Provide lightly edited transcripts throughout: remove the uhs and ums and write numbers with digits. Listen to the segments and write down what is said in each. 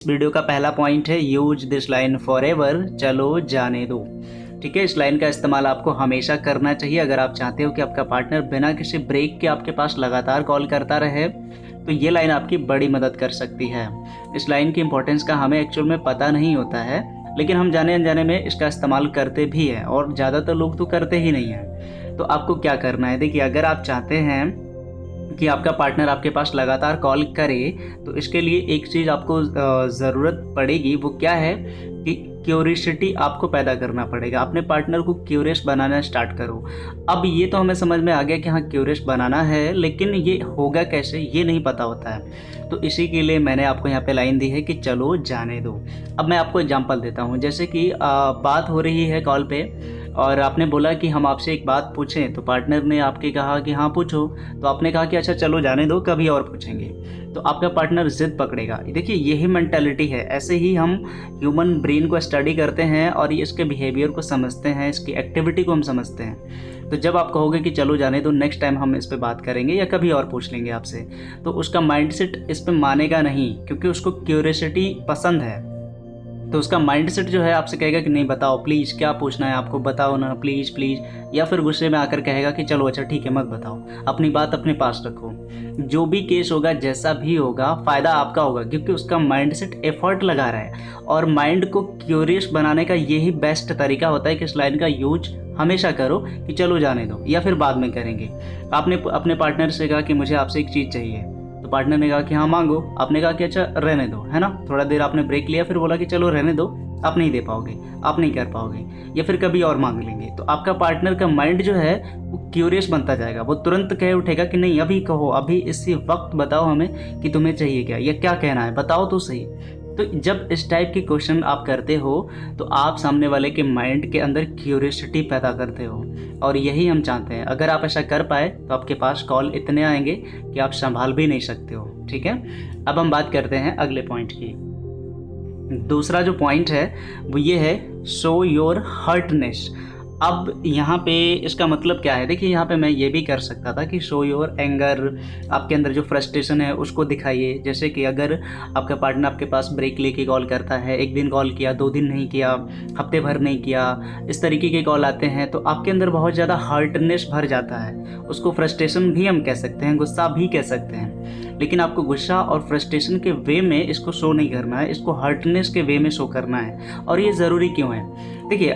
Video का पहला point है use this line for ever, चलो जाने दो। ठीक है, इस लाइन का इस्तेमाल आपको हमेशा करना चाहिए अगर आप चाहते हो कि आपका पार्टनर बिना किसी ब्रेक के आपके पास लगातार कॉल करता रहे, तो ये लाइन आपकी बड़ी मदद कर सकती है। इस लाइन की इंपॉर्टेंस का हमें एक्चुअल में पता नहीं होता है, लेकिन हम जाने अनजाने में इसका इस्तेमाल करते भी हैं और ज़्यादातर लोग तो करते ही नहीं हैं। तो आपको क्या करना है, देखिए अगर आप चाहते हैं कि आपका पार्टनर आपके पास लगातार कॉल करे, तो इसके लिए एक चीज़ आपको ज़रूरत पड़ेगी। वो क्या है कि क्यूरियोसिटी आपको पैदा करना पड़ेगा। अपने पार्टनर को क्यूरियस बनाना स्टार्ट करो। अब ये तो हमें समझ में आ गया कि हाँ क्यूरियस बनाना है, लेकिन ये होगा कैसे ये नहीं पता होता है। तो इसी के लिए मैंने आपको यहाँ पे लाइन दी है कि चलो जाने दो। अब मैं आपको एग्जांपल देता हूँ, जैसे कि बात हो रही है कॉल पे और आपने बोला कि हम आपसे एक बात पूछें, तो पार्टनर ने आपके कहा कि हाँ पूछो, तो आपने कहा कि अच्छा चलो जाने दो, कभी और पूछेंगे। तो आपका पार्टनर जिद पकड़ेगा। देखिए यही मेंटालिटी है, ऐसे ही हम ह्यूमन ब्रेन को स्टडी करते हैं और इसके बिहेवियर को समझते हैं, इसकी एक्टिविटी को हम समझते हैं। तो जब आप कहोगे कि चलो जाने दो, नेक्स्ट टाइम हम इस पे बात करेंगे या कभी और पूछ लेंगे आपसे, तो उसका माइंडसेट इस पे मानेगा नहीं, क्योंकि उसको क्यूरियोसिटी पसंद है। तो उसका माइंडसेट जो है आपसे कहेगा कि नहीं बताओ प्लीज़, क्या पूछना है आपको, बताओ ना प्लीज़ प्लीज़, या फिर गुस्से में आकर कहेगा कि चलो अच्छा ठीक है मत बताओ, अपनी बात अपने पास रखो। जो भी केस होगा, जैसा भी होगा, फ़ायदा आपका होगा, क्योंकि उसका माइंडसेट एफर्ट लगा रहा है। और माइंड को क्यूरियस बनाने का यही बेस्ट तरीका होता है कि इस लाइन का यूज हमेशा करो कि चलो जाने दो या फिर बाद में करेंगे। आपने अपने पार्टनर से कहा कि मुझे आपसे एक चीज़ चाहिए, तो पार्टनर ने कहा कि हाँ मांगो। आपने कहा कि अच्छा रहने दो, है ना, थोड़ा देर आपने ब्रेक लिया, फिर बोला कि चलो रहने दो, आप नहीं दे पाओगे, आप नहीं कर पाओगे, या फिर कभी और मांग लेंगे। तो आपका पार्टनर का माइंड जो है वो क्यूरियस बनता जाएगा। वो तुरंत कह उठेगा कि नहीं अभी कहो, अभी इसी वक्त बताओ हमें कि तुम्हें चाहिए क्या या क्या कहना है, बताओ तो सही। तो जब इस टाइप के क्वेश्चन आप करते हो, तो आप सामने वाले के माइंड के अंदर क्यूरियोसिटी पैदा करते हो, और यही हम चाहते हैं। अगर आप ऐसा कर पाए तो आपके पास कॉल इतने आएंगे कि आप संभाल भी नहीं सकते हो। ठीक है, अब हम बात करते हैं अगले पॉइंट की। दूसरा जो पॉइंट है वो ये है शो योर हर्टनेस। अब यहाँ पे इसका मतलब क्या है, देखिए यहाँ पे मैं ये भी कर सकता था कि शो योर एंगर, आपके अंदर जो फ्रस्ट्रेशन है उसको दिखाइए। जैसे कि अगर आपका पार्टनर आपके पास ब्रेक लेके कॉल करता है, एक दिन कॉल किया, 2 दिन नहीं किया, हफ्ते भर नहीं किया, इस तरीके के कॉल आते हैं, तो आपके अंदर बहुत ज़्यादा हर्टनेस भर जाता है। उसको फ्रस्ट्रेशन भी हम कह सकते हैं, गुस्सा भी कह सकते हैं, लेकिन आपको गुस्सा और फ्रस्ट्रेशन के वे में इसको शो नहीं करना है, इसको हर्टनेस के वे में शो करना है। और ये ज़रूरी क्यों है, देखिए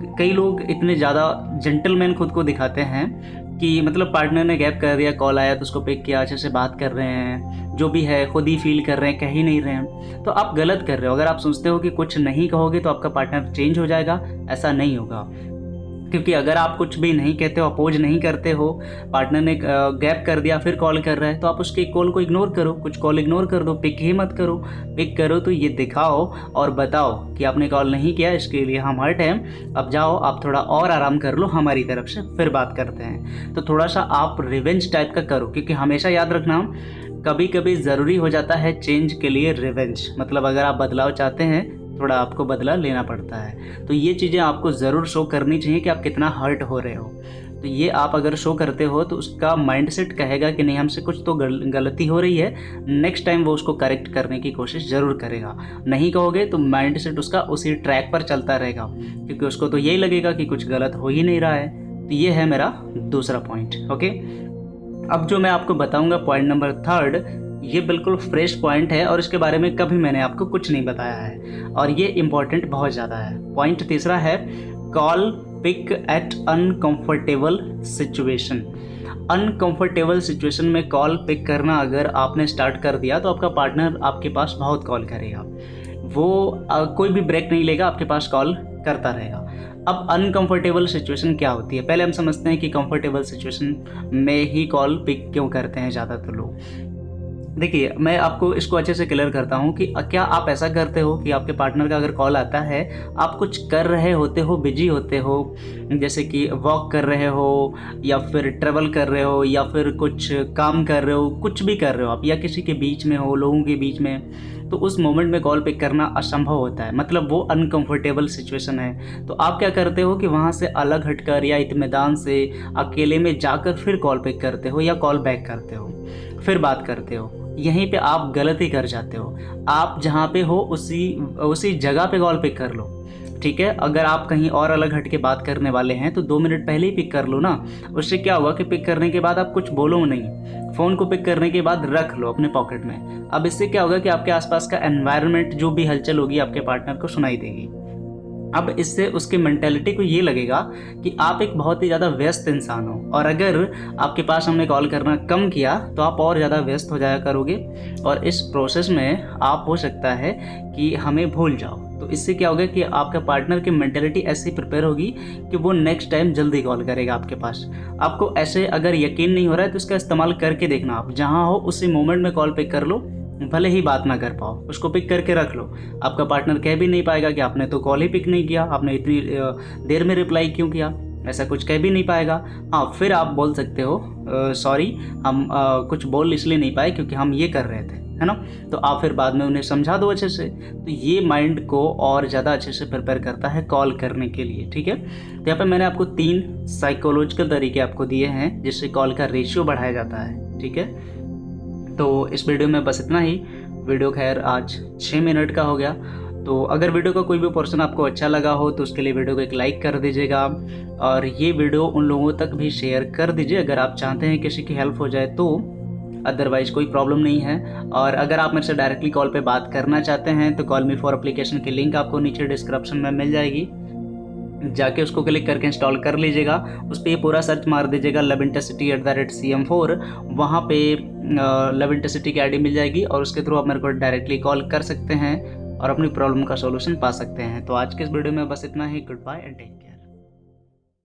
कई लोग इतने ज़्यादा जेंटलमैन खुद को दिखाते हैं कि मतलब पार्टनर ने गैप कर दिया, कॉल आया तो उसको पिक किया, अच्छे से बात कर रहे हैं, जो भी है खुद ही फील कर रहे हैं, कह ही नहीं रहे हैं। तो आप गलत कर रहे हो। अगर आप सोचते हो कि कुछ नहीं कहोगे तो आपका पार्टनर चेंज हो जाएगा, ऐसा नहीं होगा। क्योंकि अगर आप कुछ भी नहीं कहते हो, अपोज नहीं करते हो, पार्टनर ने गैप कर दिया फिर कॉल कर रहा है, तो आप उसके कॉल को इग्नोर करो, कुछ कॉल इग्नोर कर दो, पिक ही मत करो। पिक करो तो ये दिखाओ और बताओ कि आपने कॉल नहीं किया, इसके लिए हम हर्ट हैं, अब जाओ आप थोड़ा और आराम कर लो हमारी तरफ से, फिर बात करते हैं। तो थोड़ा सा आप रिवेंज टाइप का करो, क्योंकि हमेशा याद रखना कभी कभी ज़रूरी हो जाता है चेंज के लिए रिवेंज। मतलब अगर आप बदलाव चाहते हैं, थोड़ा आपको बदला लेना पड़ता है। तो ये चीज़ें आपको ज़रूर शो करनी चाहिए कि आप कितना हर्ट हो रहे हो। तो ये आप अगर शो करते हो तो उसका माइंडसेट कहेगा कि नहीं हमसे कुछ तो गलती हो रही है, नेक्स्ट टाइम वो उसको करेक्ट करने की कोशिश ज़रूर करेगा। नहीं कहोगे तो माइंडसेट उसका उसी ट्रैक पर चलता रहेगा, क्योंकि उसको तो यही लगेगा कि कुछ गलत हो ही नहीं रहा है। तो ये है मेरा दूसरा पॉइंट। ओके, अब जो मैं आपको बताऊँगा पॉइंट नंबर 3, ये बिल्कुल फ्रेश पॉइंट है और इसके बारे में कभी मैंने आपको कुछ नहीं बताया है, और ये इम्पॉर्टेंट बहुत ज़्यादा है। पॉइंट तीसरा है call pick at uncomfortable situation. Uncomfortable situation में कॉल पिक करना अगर आपने स्टार्ट कर दिया तो आपका पार्टनर आपके पास बहुत कॉल करेगा। वो कोई भी ब्रेक नहीं लेगा, आपके पास कॉल करता रहेगा। अब अनकंफर्टेबल सिचुएशन क्या होती है, पहले हम समझते हैं कि कंफर्टेबल सिचुएशन में ही कॉल पिक क्यों करते हैं ज़्यादातर लोग। देखिए मैं आपको इसको अच्छे से क्लियर करता हूँ कि क्या आप ऐसा करते हो कि आपके पार्टनर का अगर कॉल आता है, आप कुछ कर रहे होते हो, बिजी होते हो, जैसे कि वॉक कर रहे हो या फिर ट्रैवल कर रहे हो या फिर कुछ काम कर रहे हो, कुछ भी कर रहे हो आप, या किसी के बीच में हो, लोगों के बीच में, तो उस मोमेंट में कॉल पिक करना असंभव होता है, मतलब वो अनकंफर्टेबल सिचुएशन है। तो आप क्या करते हो कि वहाँ से अलग हटकर या इत्मीनान से अकेले में जाकर फिर कॉल पिक करते हो या कॉल बैक करते हो, फिर बात करते हो। यहीं पे आप गलती कर जाते हो। आप जहाँ पे हो उसी जगह पे कॉल पिक कर लो, ठीक है। अगर आप कहीं और अलग हट के बात करने वाले हैं तो 2 मिनट पहले ही पिक कर लो ना। उससे क्या होगा कि पिक करने के बाद आप कुछ बोलो नहीं, फ़ोन को पिक करने के बाद रख लो अपने पॉकेट में। अब इससे क्या होगा कि आपके आसपास का एनवायरनमेंट जो भी हलचल होगी आपके पार्टनर को सुनाई देगी। अब इससे उसकी मेंटेलिटी को ये लगेगा कि आप एक बहुत ही ज़्यादा व्यस्त इंसान हो, और अगर आपके पास हमने कॉल करना कम किया तो आप और ज़्यादा व्यस्त हो जाया करोगे, और इस प्रोसेस में आप हो सकता है कि हमें भूल जाओ। तो इससे क्या होगा कि आपका पार्टनर की मेंटेलिटी ऐसी प्रिपेयर होगी कि वो नेक्स्ट टाइम जल्दी कॉल करेगा आपके पास। आपको ऐसे अगर यकीन नहीं हो रहा है तो इसका इस्तेमाल करके देखना। आप जहाँ हो उसी मोमेंट में कॉल पिक कर लो, भले ही बात ना कर पाओ, उसको पिक करके रख लो। आपका पार्टनर कह भी नहीं पाएगा कि आपने तो कॉल ही पिक नहीं किया, आपने इतनी देर में रिप्लाई क्यों किया, ऐसा कुछ कह भी नहीं पाएगा। हाँ, फिर आप बोल सकते हो सॉरी, हम कुछ बोल इसलिए नहीं पाए क्योंकि हम ये कर रहे थे, है ना। तो आप फिर बाद में उन्हें समझा दो अच्छे से। तो ये माइंड को और ज़्यादा अच्छे से प्रिपेयर करता है कॉल करने के लिए, ठीक है। तो यहाँ पर मैंने आपको 3 साइकोलॉजिकल तरीके आपको दिए हैं जिससे कॉल का रेशियो बढ़ाया जाता है, ठीक है। तो इस वीडियो में बस इतना ही। वीडियो खैर आज 6 मिनट का हो गया। तो अगर वीडियो का कोई भी पोर्शन आपको अच्छा लगा हो तो उसके लिए वीडियो को एक लाइक कर दीजिएगा, और ये वीडियो उन लोगों तक भी शेयर कर दीजिए अगर आप चाहते हैं किसी की हेल्प हो जाए तो। अदरवाइज़ कोई प्रॉब्लम नहीं है। और अगर आप मेरे से डायरेक्टली कॉल पे बात करना चाहते हैं तो कॉल मी फॉर एप्लीकेशन की लिंक आपको नीचे डिस्क्रिप्शन में मिल जाएगी, जाके उसको क्लिक करके इंस्टॉल कर लीजिएगा। उस पर ये पूरा सर्च मार दीजिएगा lovintercity@cm4, वहाँ पे लविंटरसिटी की आईडी मिल जाएगी, और उसके थ्रू आप मेरे को डायरेक्टली कॉल कर सकते हैं और अपनी प्रॉब्लम का सॉल्यूशन पा सकते हैं। तो आज के इस वीडियो में बस इतना ही। Goodbye and take care.